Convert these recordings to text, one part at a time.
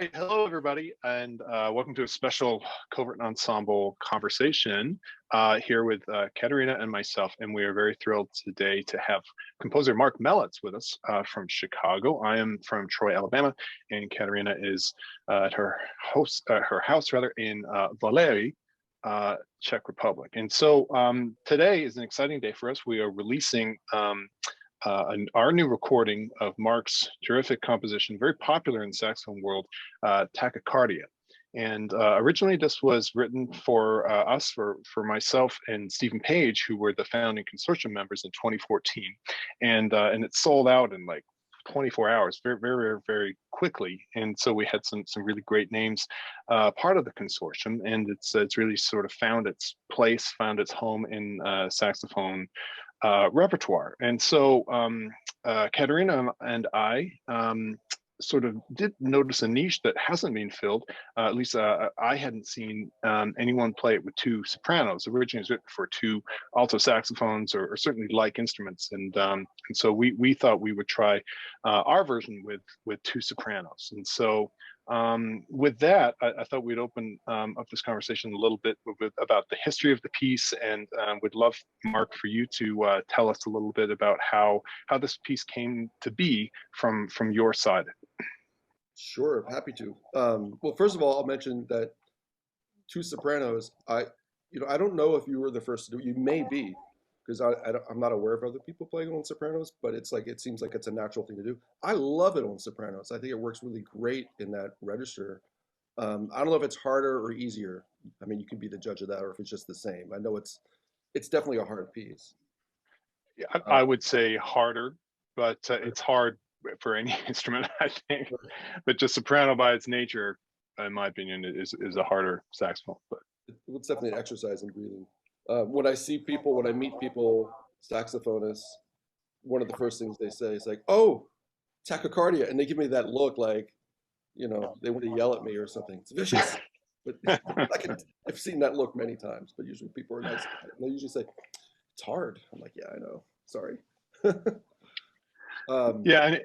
Right. Hello, everybody, and welcome to a special Covert and Ensemble conversation here with Katerina and myself. And we are very thrilled today to have composer Marc Mellits with us from Chicago. I am from Troy, Alabama, and Katerina is at her house rather in Valery, Czech Republic. And so today is an exciting day for us. We are releasing our new recording of Marc's terrific composition, very popular in the saxophone world, Tachycardia. And originally this was written for us, for myself and Stephen Page, who were the founding consortium members in 2014. And it sold out in like 24 hours, very, very, very, very quickly. And so we had some really great names part of the consortium, and it's really sort of found its place, found its home in saxophone repertoire. And so Katerina and I sort of did notice a niche that hasn't been filled. At least I hadn't seen anyone play it with two sopranos. Originally, it was written for two alto saxophones or certainly like instruments, and so we thought we would try our version with two sopranos. And so with that, I thought we'd open up this conversation a little bit about the history of the piece, and would love, Marc, for you to tell us a little bit about how this piece came to be from your side. Sure, happy to. Well, first of all, I'll mention that two sopranos. I don't know if you were the first to do it. You may be, because I'm not aware of other people playing on sopranos. But it seems like it's a natural thing to do. I love it on sopranos. I think it works really great in that register. I don't know if it's harder or easier. I mean, you can be the judge of that, or if it's just the same. I know it's definitely a hard piece. Yeah, Uh, I would say harder, but it's hard for any instrument, I think. But just soprano by its nature, in my opinion, is a harder saxophone. But it's definitely an exercise in breathing. When I meet people, saxophonists, one of the first things they say is like, "Oh, tachycardia," and they give me that look like, they want to yell at me or something. It's vicious. But I've seen that look many times. But usually people are nice. And they usually say, "It's hard." I'm like, "Yeah, I know. Sorry." um, yeah, and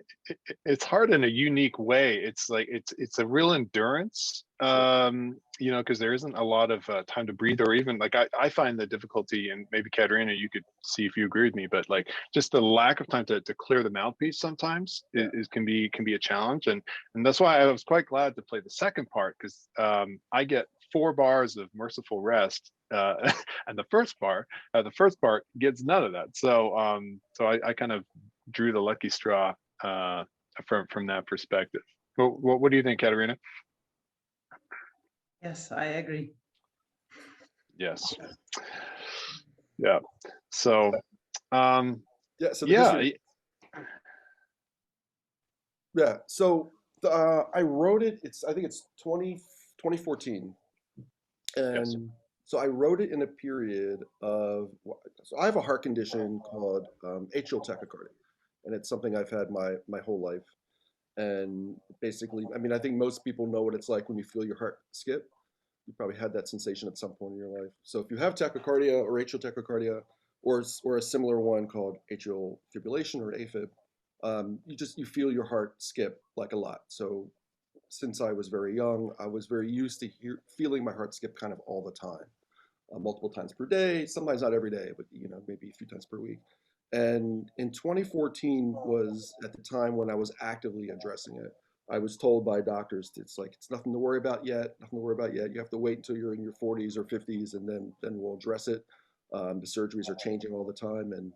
it's hard in a unique way. It's like it's a real endurance, because there isn't a lot of time to breathe, or even like I find the difficulty, and maybe Katerina, you could see if you agree with me, but like just the lack of time to clear the mouthpiece sometimes yeah. can be a challenge, and that's why I was quite glad to play the second part, because I get 4 bars of merciful rest, and the first part gets none of that. So I kind of drew the lucky straw from that perspective. What do you think, Katerina? Yes, I agree. Yes. Yeah. So Yeah. So the yeah. history. Yeah. So I wrote it. I think it's 2014. Yes. And so I wrote it in a period of, so I have a heart condition called atrial tachycardia, and it's something I've had my whole life. And basically, I mean, I think most people know what it's like when you feel your heart skip. You probably had that sensation at some point in your life. So if you have tachycardia or atrial tachycardia, or a similar one called atrial fibrillation or AFib, you feel your heart skip like a lot. So since I was very young, I was very used to feeling my heart skip kind of all the time, multiple times per day, sometimes not every day, but maybe a few times per week. And in 2014 was at the time when I was actively addressing it. I was told by doctors it's like it's nothing to worry about yet, nothing to worry about yet. You have to wait until you're in your 40s or 50s, and then we'll address it. The surgeries are changing all the time, and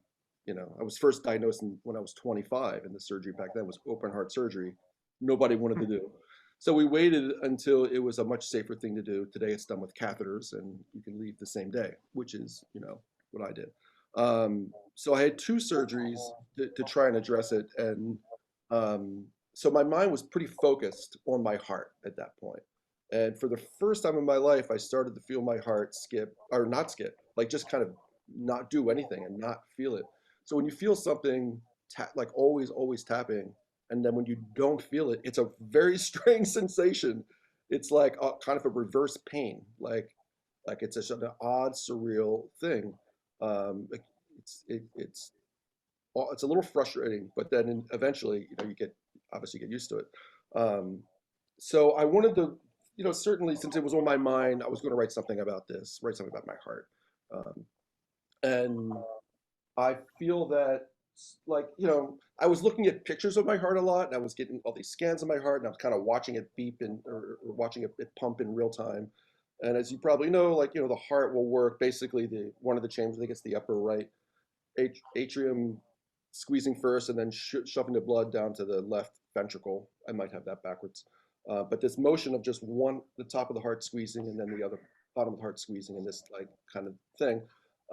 I was first diagnosed when I was 25, and the surgery back then was open heart surgery. Nobody wanted to do. So we waited until it was a much safer thing to do. Today it's done with catheters, and you can leave the same day, which is what I did. So I had two surgeries to try and address it, and so my mind was pretty focused on my heart at that point. And for the first time in my life, I started to feel my heart skip, or not skip, like just kind of not do anything and not feel it. So when you feel something like always tapping, and then when you don't feel it, it's a very strange sensation. It's like kind of a reverse pain, like it's an odd, surreal thing. Like it's a little frustrating, but then eventually, you get obviously get used to it. Um, So I wanted to, certainly since it was on my mind, I was going to write something about this, write something about my heart. Um, and I feel that, like, I was looking at pictures of my heart a lot, and I was getting all these scans of my heart, and I was kind of watching it beep or watching it pump in real time. And as you probably know, like, the heart will work basically one of the chambers, I think it's the upper right atrium squeezing first and then shoving the blood down to the left ventricle. I might have that backwards. But this motion of just the top of the heart squeezing and then the other bottom of the heart squeezing and this like kind of thing.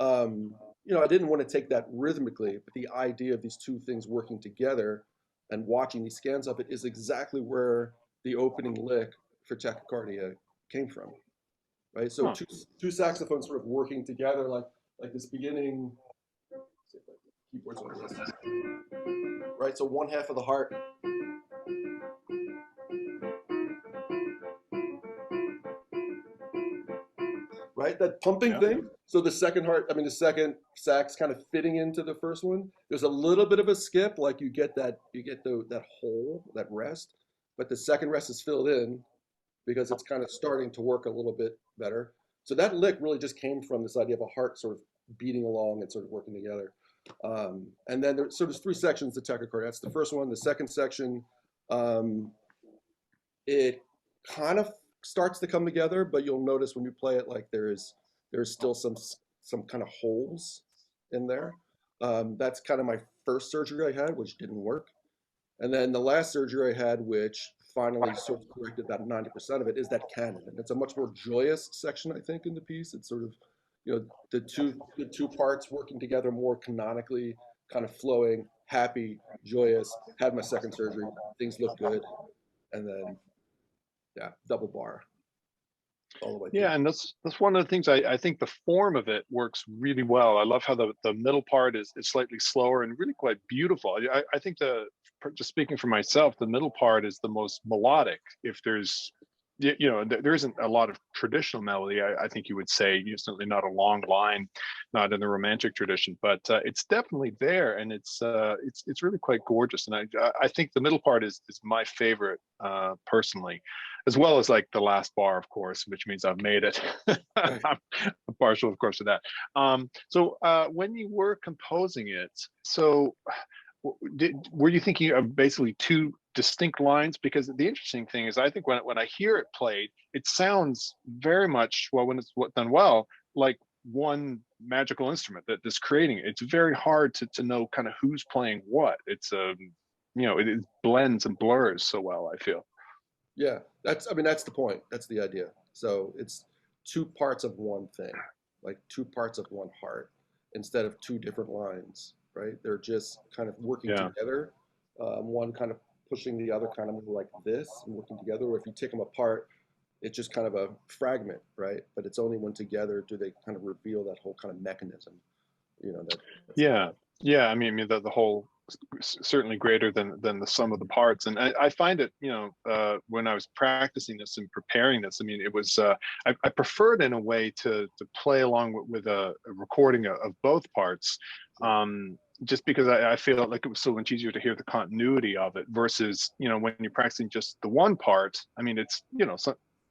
I didn't want to take that rhythmically, but the idea of these two things working together and watching these scans of it is exactly where the opening lick for tachycardia came from, right? So Huh. two saxophones sort of working together, like this beginning. See if I can keyboards on this, right? So one half of the heart, right? That pumping Yeah. thing. So the second heart, I mean, the second sax kind of fitting into the first one. There's a little bit of a skip, like you get that hole, that rest, but the second rest is filled in because it's kind of starting to work a little bit better. So that lick really just came from this idea of a heart sort of beating along and sort of working together. And then there's three sections to tachycardia. That's the first one. The second section, um, it kind of starts to come together, but you'll notice when you play it, like there's still some kind of holes in there. That's kind of my first surgery I had, which didn't work. And then the last surgery I had, which finally sort of corrected about 90% of it, is that canon. And it's a much more joyous section, I think, in the piece. It's sort of, the two parts working together more canonically, kind of flowing, happy, joyous. Had my second surgery, things look good, and then yeah, double bar all the way through. Yeah, and that's one of the things I think the form of it works really well. I love how the middle part is slightly slower and really quite beautiful. I think just speaking for myself, the middle part is the most melodic. If there's there isn't a lot of traditional melody. I think you would say, certainly not a long line, not in the romantic tradition, but it's definitely there, and it's really quite gorgeous. And I think the middle part is my favorite personally, as well as like the last bar, of course, which means I've made it. Right. I'm partial, of course, to that. So when you were composing it, so were you thinking of basically two distinct lines? Because the interesting thing is, I think when I hear it played, it sounds very much, well, when it's done well, like one magical instrument that's creating it. It's very hard to know kind of who's playing what. It blends and blurs so well, I feel. Yeah, that's the point. That's the idea. So it's two parts of one thing, like two parts of one heart, instead of two different lines, right? They're just kind of working Yeah. together, one kind of pushing the other kind of more like this and working together. Or if you take them apart, it's just kind of a fragment, right? But it's only when together do they kind of reveal that whole kind of mechanism, that's the Yeah, yeah. I mean, the whole certainly greater than the sum of the parts, and I find it, when I was practicing this and preparing this, I mean, it was I preferred in a way to play along with a recording of both parts, just because I feel like it was so much easier to hear the continuity of it versus when you're practicing just the one part. I mean, it's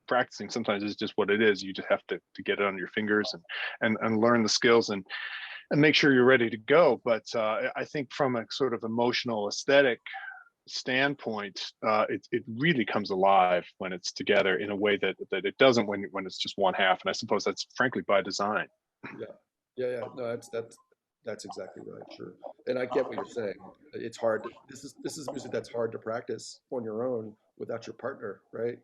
practicing sometimes is just what it is. You just have to get it on your fingers and learn the skills and make sure you're ready to go. But I think from a sort of emotional aesthetic standpoint, it really comes alive when it's together in a way that it doesn't when it's just one half. And I suppose that's frankly by design. Yeah, yeah. No, that's exactly right. Sure, and I get what you're saying. It's hard. This is music that's hard to practice on your own without your partner, right?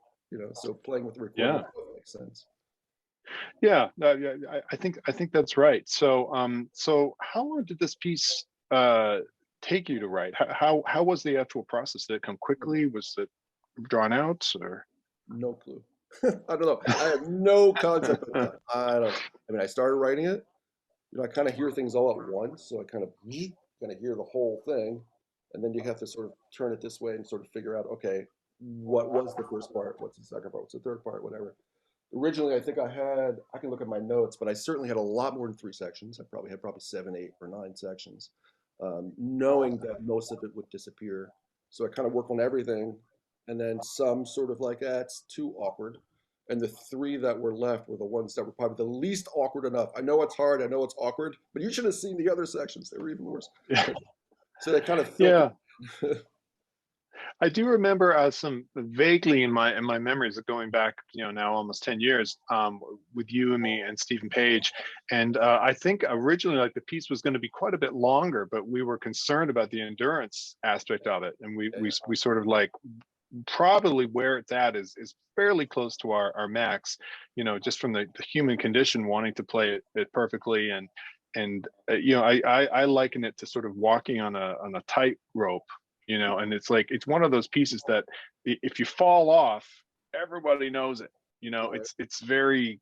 So playing with the recording Yeah, makes sense. yeah, yeah. I think that's right. So how long did this piece take you to write? How was the actual process? Did it come quickly? Was it drawn out or? No clue. I don't know. I have no concept of time. I don't know. I mean, I started writing it. I kind of hear things all at once, so I kind of hear the whole thing, and then you have to sort of turn it this way and sort of figure out, okay, what was the first part? What's the second part? What's the third part? Whatever. Originally, I think I can look at my notes, but I certainly had a lot more than three sections. I probably had 7, 8, or 9 sections, knowing that most of it would disappear. So I kind of work on everything and then some sort of like, it's too awkward. And the three that were left were the ones that were probably the least awkward enough. I know it's hard, I know it's awkward, but you should have seen the other sections. They were even worse. Yeah. So they kind of filtered. Yeah. I do remember some vaguely in my memories of going back, now almost 10 years, with you and me and Stephen Page. And I think originally like the piece was going to be quite a bit longer, but we were concerned about the endurance aspect of it. And we sort of like probably where it's at is fairly close to our max, just from the human condition wanting to play it perfectly. And I liken it to sort of walking on a tightrope, and it's like it's one of those pieces that if you fall off, everybody knows it. Right. It's very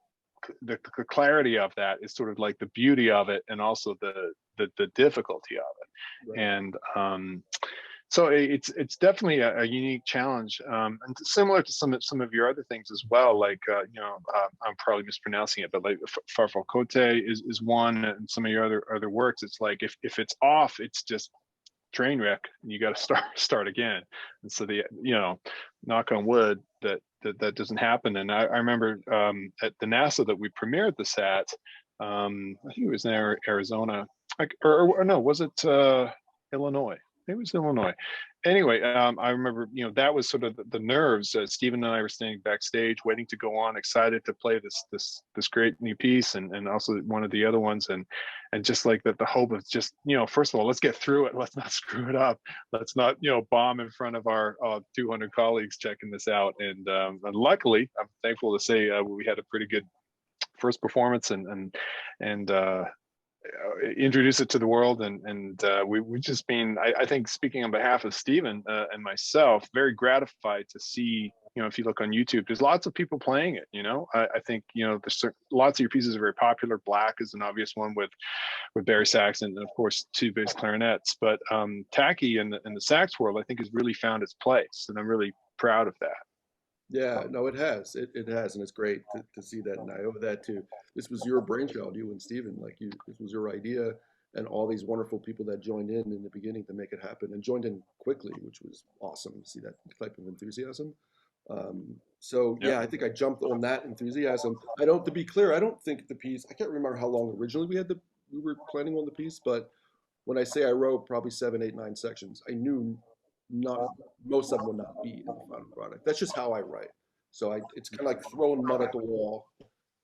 the clarity of that is sort of like the beauty of it, and also the difficulty of it. Right. And so it's definitely a unique challenge, and similar to some of your other things as well. Like I'm probably mispronouncing it, but like Farfalcote is one, and some of your other works. It's like if it's off, it's just train wreck, and you got to start again. And so knock on wood that doesn't happen. And I remember at the NASA that we premiered this at, I think it was in Arizona, or no, was it Illinois? It was Illinois. Anyway, I remember, that was sort of the nerves. Stephen and I were standing backstage, waiting to go on, excited to play this great new piece, and also one of the other ones, and just like the hope of just, first of all, let's get through it. Let's not screw it up. Let's not, bomb in front of our 200 colleagues checking this out. And luckily, I'm thankful to say we had a pretty good first performance, and introduce it to the world, and we've just been, I think, speaking on behalf of Stephen and myself, very gratified to see, if you look on YouTube, there's lots of people playing it. I think there's lots of your pieces are very popular. Black is an obvious one with Barry sax, and of course two bass clarinets, but Tacky in the sax world, I think, has really found its place, and I'm really proud of that. Yeah, no, it has. It has, and it's great to see that. And I owe that to this was your brainchild, you and Steven. Like this was your idea, and all these wonderful people that joined in the beginning to make it happen, and joined in quickly, which was awesome to see that type of enthusiasm. So Yeah. yeah, I think I jumped on that enthusiasm. I don't, to be clear, I don't think the piece. I can't remember how long originally we were planning on the piece, but when I say I wrote probably 7, 8, 9 sections, I knew not most of them will not be in the final product. That's just how I write. So it's kind of like throwing mud at the wall,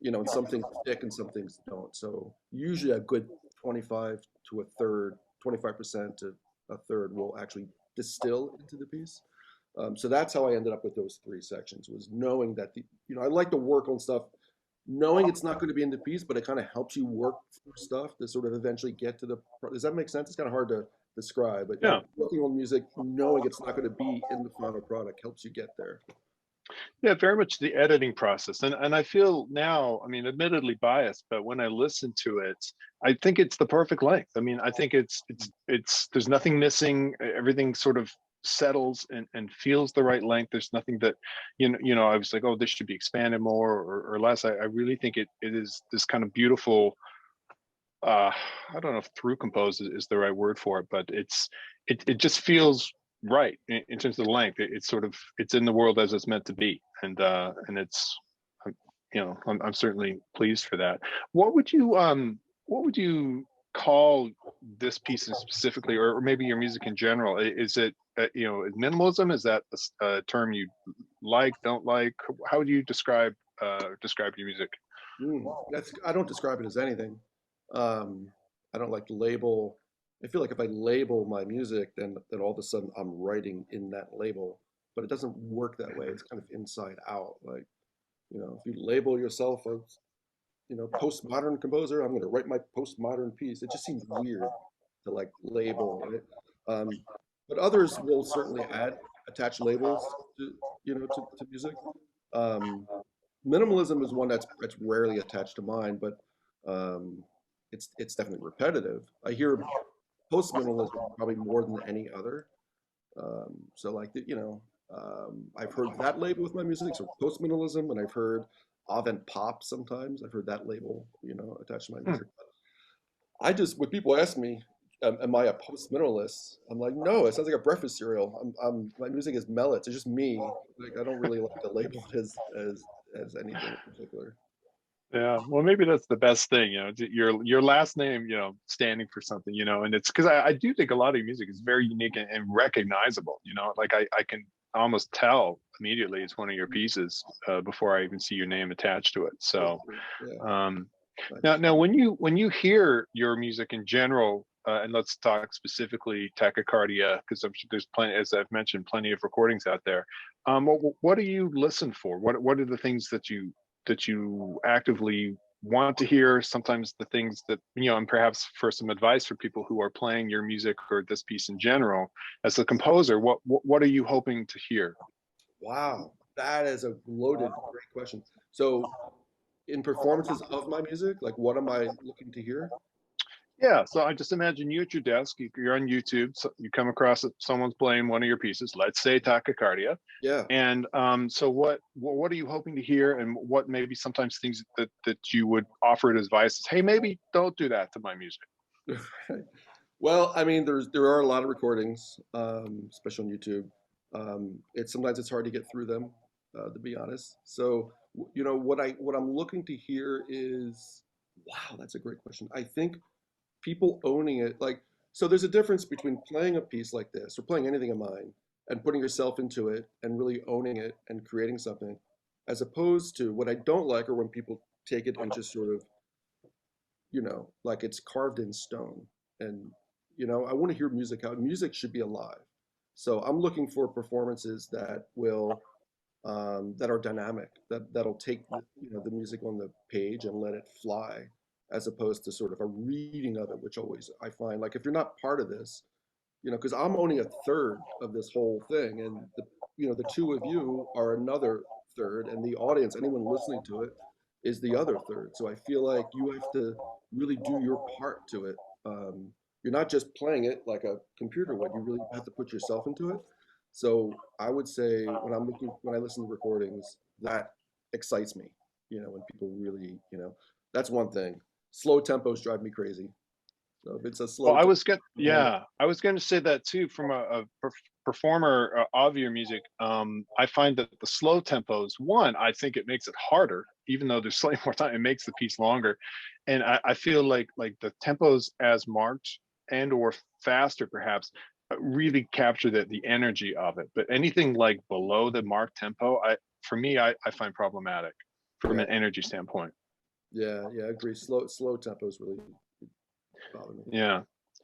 and some things stick and some things don't. So usually a good 25 to a third, 25% to a third will actually distill into the piece. So that's how I ended up with those 3 sections, was knowing that I like to work on stuff, knowing it's not going to be in the piece, but it kind of helps you work through stuff to sort of eventually get to the. Does that make sense? It's kind of hard to describe, but Yeah. working on music, knowing it's not going to be in the final product helps you get there. Yeah, very much the editing process. And I feel now, I mean, admittedly biased, but when I listen to it, I think it's the perfect length. I mean, I think it's there's nothing missing. Everything sort of settles and feels the right length. There's nothing that, I was like, oh, this should be expanded more or less. I really think it is this kind of beautiful, I don't know if through composed is the right word for it, but it just feels right in terms of the length. It's sort of, it's in the world as it's meant to be, and it's, I'm certainly pleased for that. What would you call this piece specifically, or maybe your music in general? Is it minimalism? Is that a term you like, don't like? How would you describe your music? I don't describe it as anything. I don't like to label. I feel like if I label my music, then all of a sudden I'm writing in that label, but it doesn't work that way. It's kind of inside out. Like, if you label yourself as, postmodern composer, I'm going to write my postmodern piece. It just seems weird to like label it. But others will certainly attach labels to, to music. Um, Minimalism is one that's rarely attached to mine, but it's definitely repetitive. I hear post minimalism probably more than any other. So like I've heard that label with my music, so post minimalism, and I've heard avant pop sometimes. I've heard that label, attached to my music. I just, when people ask me, am I a post minimalist? I'm like, no, it sounds like a breakfast cereal. My music is Mellits. It's just me. Like, I don't really like to label it as anything in particular. Yeah, well, maybe that's the best thing, your last name, standing for something, and it's because I do think a lot of your music is very unique and recognizable, like I can almost tell immediately it's one of your pieces before I even see your name attached to it. Thank So you. Yeah, um, now, nice. now when you hear your music in general, and let's talk specifically Tachycardia, because I'm sure there's plenty, as I've mentioned, plenty of recordings out there. What do you listen for? What are the things that you actively want to hear? Sometimes the things that and perhaps for some advice for people who are playing your music or this piece in general, as a composer, what are you hoping to hear? Wow, that is a loaded, great question. So, in performances of my music, like what am I looking to hear? Yeah, so I just imagine you at your desk, you're on YouTube, so you come across it, someone's playing one of your pieces, let's say Tachycardia. Yeah. And so what are you hoping to hear, and what maybe sometimes things that you would offer as advice is, hey, maybe don't do that to my music. Well, I mean, there are a lot of recordings, especially on YouTube. It's sometimes it's hard to get through them, to be honest. So, what I'm looking to hear is, wow, that's a great question. I think people owning it, like, so there's a difference between playing a piece like this or playing anything of mine and putting yourself into it and really owning it and creating something, as opposed to what I don't like are when people take it and just sort of, like it's carved in stone. And, I want to hear music out. Music should be alive. So I'm looking for performances that will, that are dynamic, that'll take the music on the page and let it fly, as opposed to sort of a reading of it, which always I find like if you're not part of this, because I'm only a third of this whole thing, and the two of you are another third, and the audience, anyone listening to it, is the other third. So I feel like you have to really do your part to it. You're not just playing it like a computer would. You really have to put yourself into it. So I would say when I listen to recordings, that excites me. When people really, that's one thing. Slow tempos drive me crazy. So if it's a Well, slow tempo, I was going to say that too. From performer of your music, I find that the slow tempos, one, I think it makes it harder, even though there's slightly more time. It makes the piece longer, and I feel like the tempos as marked and or faster, perhaps, really capture the energy of it. But anything like below the marked tempo, for me, I find problematic from yeah, an energy standpoint. yeah, I agree. Slow tempos really bother me. Yeah.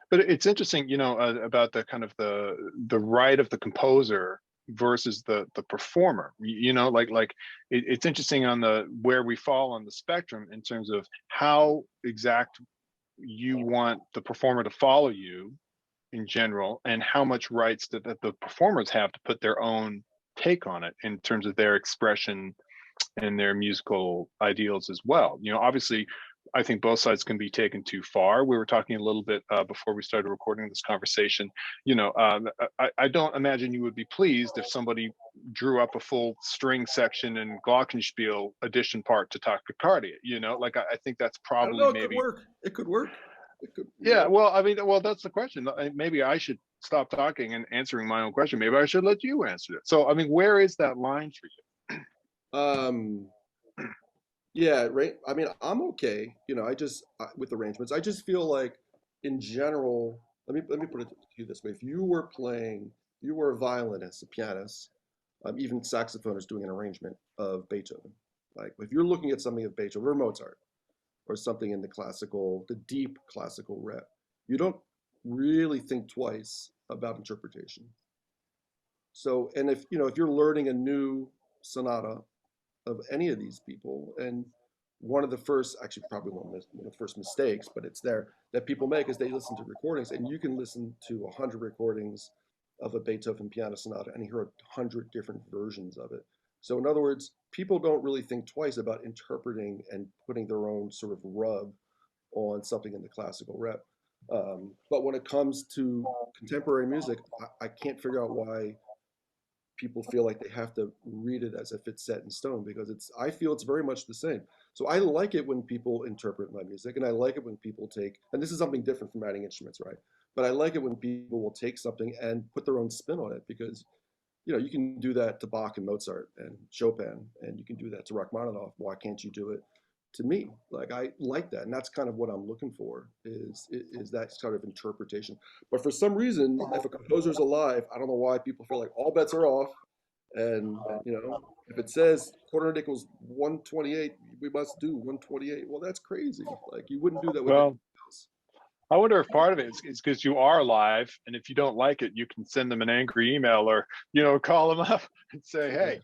But it's interesting, about the kind of the right of the composer versus the performer. Like it's interesting on the where we fall on the spectrum in terms of how exact you want the performer to follow you in general, and how much rights that the performers have to put their own take on it in terms of their expression and their musical ideals as well. Obviously, I think both sides can be taken too far. We were talking a little bit before we started recording this conversation. I don't imagine you would be pleased if somebody drew up a full string section and glockenspiel addition part to Tachycardia. Like I think that's I don't probably know. It could maybe. work. It could work. It could. Yeah, well, I mean, well, that's the question. Maybe I should stop talking and answering my own question. Maybe I should let you answer it. So, I mean, where is that line for Um. Yeah. Right. I mean, I'm okay. I just with arrangements. I just feel like, in general. Let me put it to you this way: if you were a violinist, a pianist, even saxophonist doing an arrangement of Beethoven. Like if you're looking at something of Beethoven or Mozart, or something in the deep classical rep, you don't really think twice about interpretation. So, and if you're learning a new sonata of any of these people, and one of the first, actually probably one of the first mistakes, but it's there that people make is they listen to recordings, and you can listen to 100 recordings of a Beethoven piano sonata and hear 100 different versions of it. So in other words, people don't really think twice about interpreting and putting their own sort of rub on something in the classical rep. But when it comes to contemporary music, I can't figure out why people feel like they have to read it as if it's set in stone, because I feel it's very much the same. So I like it when people interpret my music, and I like it when people take, and this is something different from adding instruments, right? But I like it when people will take something and put their own spin on it, because you can do that to Bach and Mozart and Chopin, and you can do that to Rachmaninoff. Why can't you do it to me? Like, I like that, and that's kind of what I'm looking for, is that sort of interpretation. But for some reason, if a composer's alive, I don't know why people feel like all bets are off, and if it says quarter note equals 128, we must do 128. Well, that's crazy. Like, you wouldn't do that with anything Well, else. I wonder if part of it is because you are live, and if you don't like it, you can send them an angry email or call them up and say, Yeah. "Hey,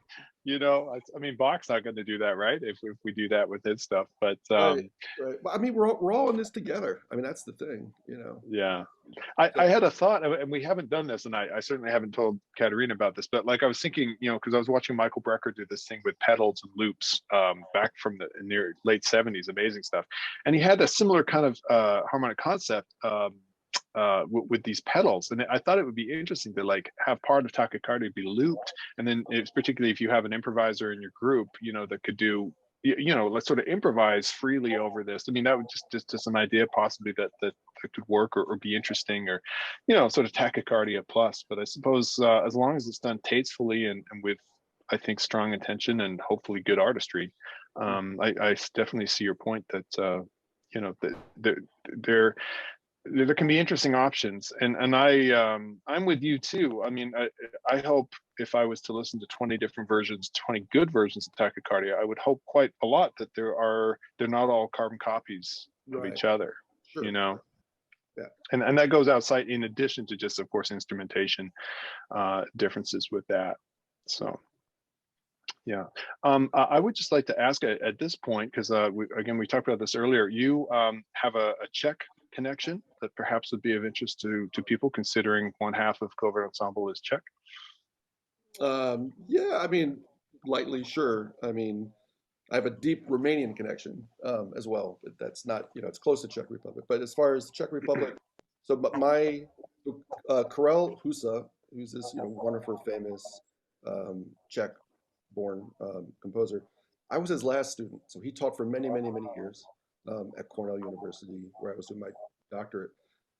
I mean, Bach's not going to do that, right? If we do that with his stuff." But Right, right. But I mean, we're all in this together. I mean, that's the thing. yeah, I So, had a thought, and we haven't done this, and I certainly haven't told Katerina about this, but like I was thinking, because I was watching Michael Brecker do this thing with pedals and loops back from the near late '70s, amazing stuff, and he had a similar kind of harmonic concept with these pedals, and I thought it would be interesting to like have part of Tachycardia be looped, and then it's particularly if you have an improviser in your group, that could do. Let's sort of improvise freely over this. I mean, that would just an idea possibly that could work or be interesting, or sort of Tachycardia plus. But I suppose as long as it's done tastefully and with, I think, strong intention and hopefully good artistry, I definitely see your point that that there there can be interesting options, and I'm with you too. I mean, I hope if I was to listen to 20 different versions, 20 good versions of Tachycardia, I would hope quite a lot that they're not all carbon copies of right. each other, you Sure. know. Yeah. And that goes outside, in addition to just, of course, instrumentation differences with that. So yeah, I would just like to ask at this point, because we talked about this earlier. You have a Czech connection that perhaps would be of interest to people, considering one half of Covert Ensemble is Czech. Yeah. I mean, lightly, sure. I mean, I have a deep Romanian connection as well. But that's not, it's close to Czech Republic. But as far as the Czech Republic, so but my Karel Husa, who's this wonderful, famous Czech-born composer, I was his last student. So he taught for many, many, many years at Cornell University, where I was doing my doctorate.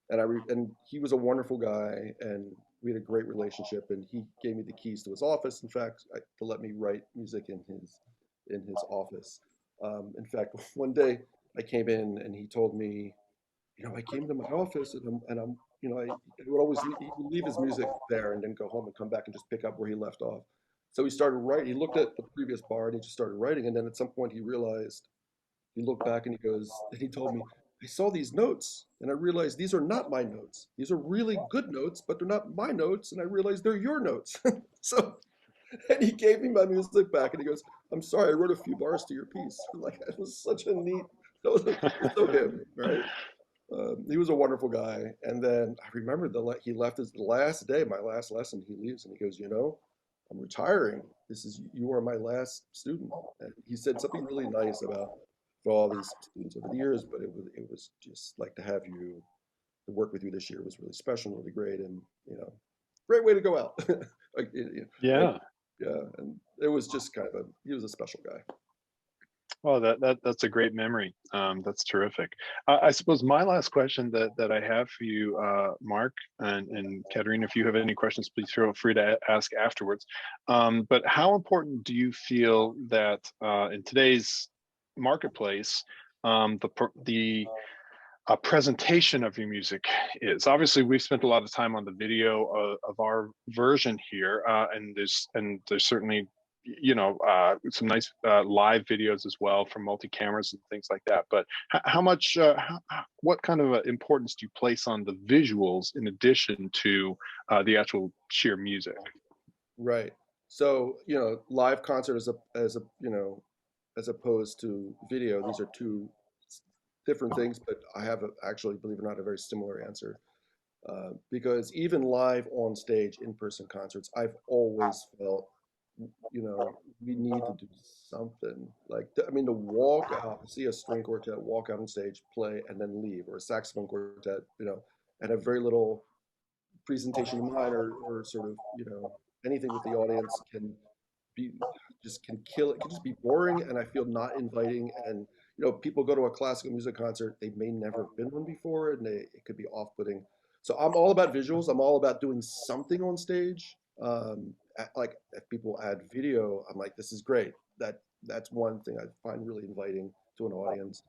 And he was a wonderful guy, and we had a great relationship. And he gave me the keys to his office, in fact, to let me write music in his office. In fact, one day I came in and he told me, I came to my office and I'm he would always he would leave his music there and then go home and come back and just pick up where he left off. So he started writing. He looked at the previous bar and he just started writing. And then at some point he realized, he looked back and he told me, I saw these notes and I realized these are not my notes. These are really good notes, but they're not my notes. And I realized they're your notes. So, and he gave me my music back and he goes, I'm sorry, I wrote a few bars to your piece. Like, it was such a neat, it's so him, right? He was a wonderful guy. And then I remember he left his the last day, my last lesson, he leaves and he goes, I'm retiring. You are my last student. And he said something really nice about for all these students over the years, but it was just like to work with you this year was really special, really great, and great way to go out. Like, like, Yeah. yeah, and it was just he was a special guy. Well, that's a great memory. That's terrific. I suppose my last question that I have for you, Mark and Katerina, if you have any questions, please feel free to ask afterwards. But how important do you feel that in today's marketplace, the presentation of your music is? Obviously, we've spent a lot of time on the video of our version here, and there's certainly some nice live videos as well from multi cameras and things like that. But how much what kind of importance do you place on the visuals in addition to the actual sheer music? Right. So, live concert as opposed to video, these are two different things, but I have actually, believe it or not, a very similar answer. Because even live on stage, in-person concerts, I've always felt, we need to do something. Like, I mean, to walk out, see a string quartet walk out on stage, play, and then leave, or a saxophone quartet, and have very little presentation in mind, or sort of, anything with the audience, can be just can kill it, can just be boring, and I feel not inviting. And people go to a classical music concert, they may never have been one before, and it could be off-putting. So I'm all about visuals. I'm all about doing something on stage. Like if people add video, I'm like, this is great. That's one thing I find really inviting to an audience.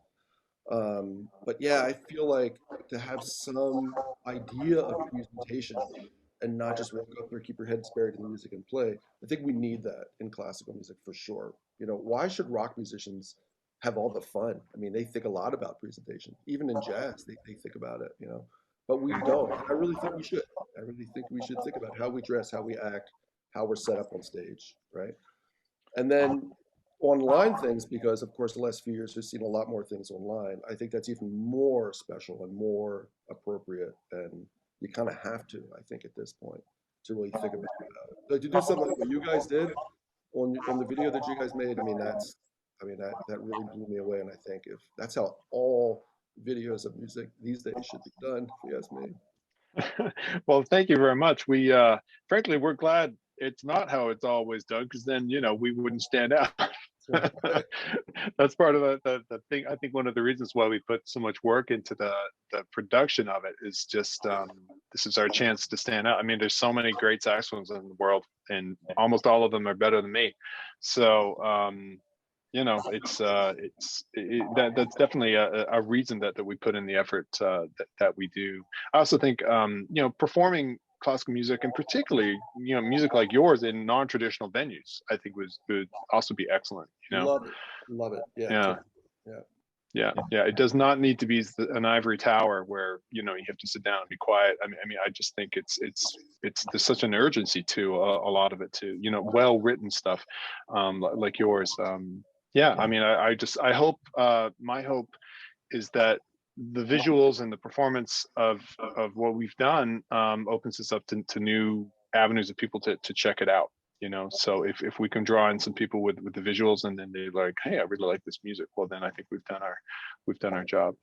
But yeah, I feel like to have some idea of presentation and not just walk up there, keep your heads buried in the music and play. I think we need that in classical music for sure. Why should rock musicians have all the fun? I mean, they think a lot about presentation. Even in jazz, they think about it. But we don't. And I really think we should. I really think we should think about how we dress, how we act, how we're set up on stage, right? And then online things, because of course the last few years we've seen a lot more things online. I think that's even more special and more appropriate, and you kind of have to, I think, at this point, to really think about it. So to do something like what you guys did on the video that you guys made, that really blew me away. And I think if that's how all videos of music these days should be done, if you ask me. Well, thank you very much. We frankly, we're glad it's not how it's always done, because then we wouldn't stand out. That's part of the thing. I think one of the reasons why we put so much work into the production of it is just this is our chance to stand out. I mean, there's so many great saxophones in the world, and almost all of them are better than me. So that's definitely a reason that we put in the effort that we do. I also think performing classical music, and particularly music like yours in non-traditional venues, I think would also be excellent. Love it. Yeah. Yeah. Yeah. It does not need to be an ivory tower where you have to sit down and be quiet. I mean, I just think it's there's such an urgency to a lot of it too. Well written stuff like yours. Yeah. I mean, I hope my hope is that the visuals and the performance of what we've done opens us up to new avenues of people to check it out. So if we can draw in some people with the visuals, and then they're like, hey, I really like this music, well, then I think we've done our job.